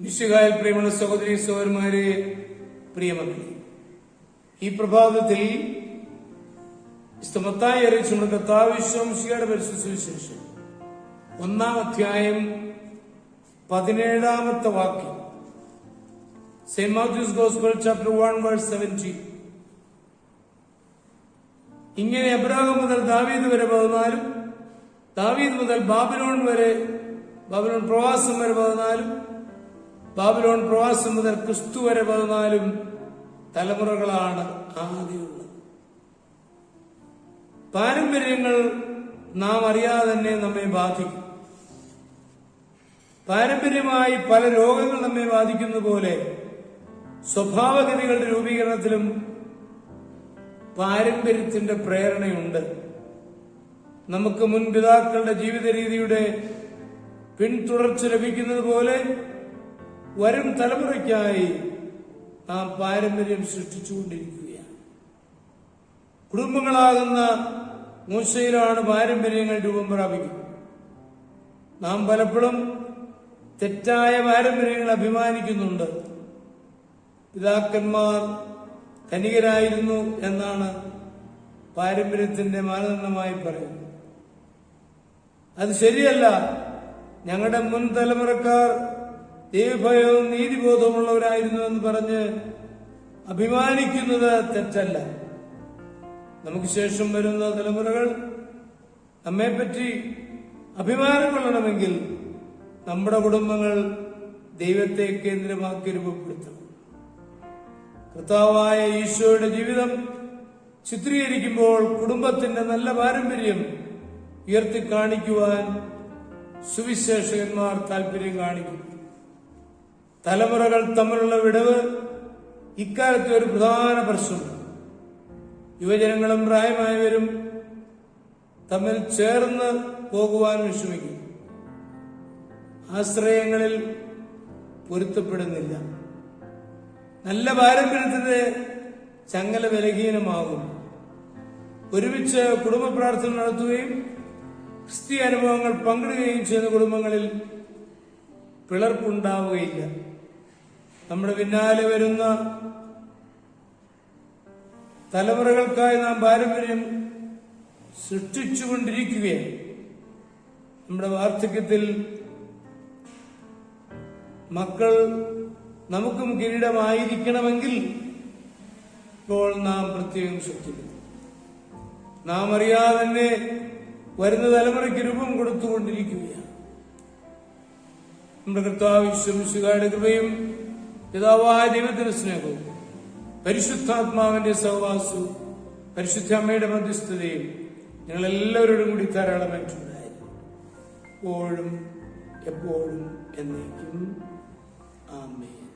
മിശിഹായിൽ പ്രിയമുള്ള സഹോദരി സഹോദരന്മാരെ, പ്രിയമക്കളെ, ഈ പ്രഭാതത്തിൽ മത്തായി അറിയിച്ച നമ്മുടെ കർത്താവ് മിശിഹായുടെ പരിശുദ്ധ സുവിശേഷം 1-ാം അധ്യായം 17-ാമത്തെ വാക്യം. Saint Mathews gospel chapter 1:17. ഇങ്ങനെ അബ്രാഹാം മുതൽ ദാവീദ് വരെ 14, ദാവീദ് മുതൽ ബാബിലോൺ പ്രവാസം വരെ 14, ബാബിലോൺ പ്രവാസം മുതൽ ക്രിസ്തു വരെ 14 തലമുറകളാണ് ആദ്യമുള്ളത്. പാരമ്പര്യങ്ങൾ നാം അറിയാതെ തന്നെ നമ്മെ ബാധിക്കും. പാരമ്പര്യമായി പല രോഗങ്ങൾ നമ്മെ ബാധിക്കുന്ന പോലെ സ്വഭാവഗതികളുടെ രൂപീകരണത്തിലും പാരമ്പര്യത്തിന്റെ പ്രേരണയുണ്ട്. നമുക്ക് മുൻ പിതാക്കളുടെ ജീവിത രീതിയുടെ പിന്തുടർച്ച ലഭിക്കുന്നത് പോലെ വരും തലമുറയ്ക്കായി നാം പാരമ്പര്യം സൃഷ്ടിച്ചുകൊണ്ടിരിക്കുകയാണ്. കുടുംബങ്ങളാകുന്ന മൂശയിലാണ് പാരമ്പര്യങ്ങൾ രൂപം പ്രാപിക്കുന്നത്. നാം പലപ്പോഴും തെറ്റായ പാരമ്പര്യങ്ങൾ അഭിമാനിക്കുന്നുണ്ട്. പിതാക്കന്മാർ ധനികരായിരുന്നു എന്നാണ് പാരമ്പര്യത്തിന്റെ മാനദണ്ഡമായി പറയുന്നത്. അത് ശരിയല്ല. ഞങ്ങളുടെ മുൻ തലമുറക്കാർ ദൈവഭയവും നീതിബോധവുമുള്ളവരായിരുന്നു എന്ന് പറഞ്ഞ് അഭിമാനിക്കുന്നത് തെറ്റല്ല. നമുക്ക് ശേഷം വരുന്ന തലമുറകൾ നമ്മെപ്പറ്റി അഭിമാനം കൊള്ളണമെങ്കിൽ നമ്മുടെ കുടുംബങ്ങൾ ദൈവത്തെ കേന്ദ്രമാക്കി രൂപപ്പെടുത്തണം. കർത്താവായ ഈശോയുടെ ജീവിതം ചിത്രീകരിക്കുമ്പോൾ കുടുംബത്തിന്റെ നല്ല പാരമ്പര്യം ഉയർത്തി കാണിക്കുവാൻ സുവിശേഷകന്മാർ താല്പര്യം കാണിക്കും. തലമുറകൾ തമ്മിലുള്ള വിടവ് ഇക്കാലത്തെ ഒരു പ്രധാന പ്രശ്നമാണ്. യുവജനങ്ങളും പ്രായമായവരും തമ്മിൽ ചേർന്ന് പോകുവാൻ ശ്രമിക്കും. ആശ്രയങ്ങളിൽ പൊരുത്തപ്പെടുന്നില്ല. നല്ല പാരമ്പര്യത്തിന്റെ ചങ്ങല ബലഹീനമാകും. ഒരുമിച്ച് കുടുംബ പ്രാർത്ഥന നടത്തുകയും ക്രിസ്തീയ അനുഭവങ്ങൾ പങ്കിടുകയും ചെയ്യുന്ന കുടുംബങ്ങളിൽ പിളർപ്പുണ്ടാവുകയില്ല. നമ്മുടെ പിന്നാലെ വരുന്ന തലമുറകൾക്കായി നാം പാരമ്പര്യം സൃഷ്ടിച്ചുകൊണ്ടിരിക്കുകയാണ്. നമ്മുടെ വാർദ്ധക്യത്തിൽ മക്കൾ നമുക്കും കിരീടമായിരിക്കണമെങ്കിൽ ഇപ്പോൾ നാം പ്രത്യേകം ശ്രദ്ധിക്കണം. നാം അറിയാതെ തന്നെ വരുന്ന തലമുറയ്ക്ക് രൂപം കൊടുത്തുകൊണ്ടിരിക്കുകയാണ്. നമ്മുടെ കർത്താവ് ഈശോയുടെ കൃപയും പിതാവായ ദൈവത്തിന്റെ സ്നേഹവും പരിശുദ്ധാത്മാവിന്റെ സഹവാസവും പരിശുദ്ധ അമ്മയുടെ മധ്യസ്ഥതയും ഞങ്ങളെല്ലാവരോടും കൂടി ധാരാളമായിട്ടുണ്ടായിരുന്നു, എപ്പോഴും എപ്പോഴും എന്നേക്കും. ആമേൻ.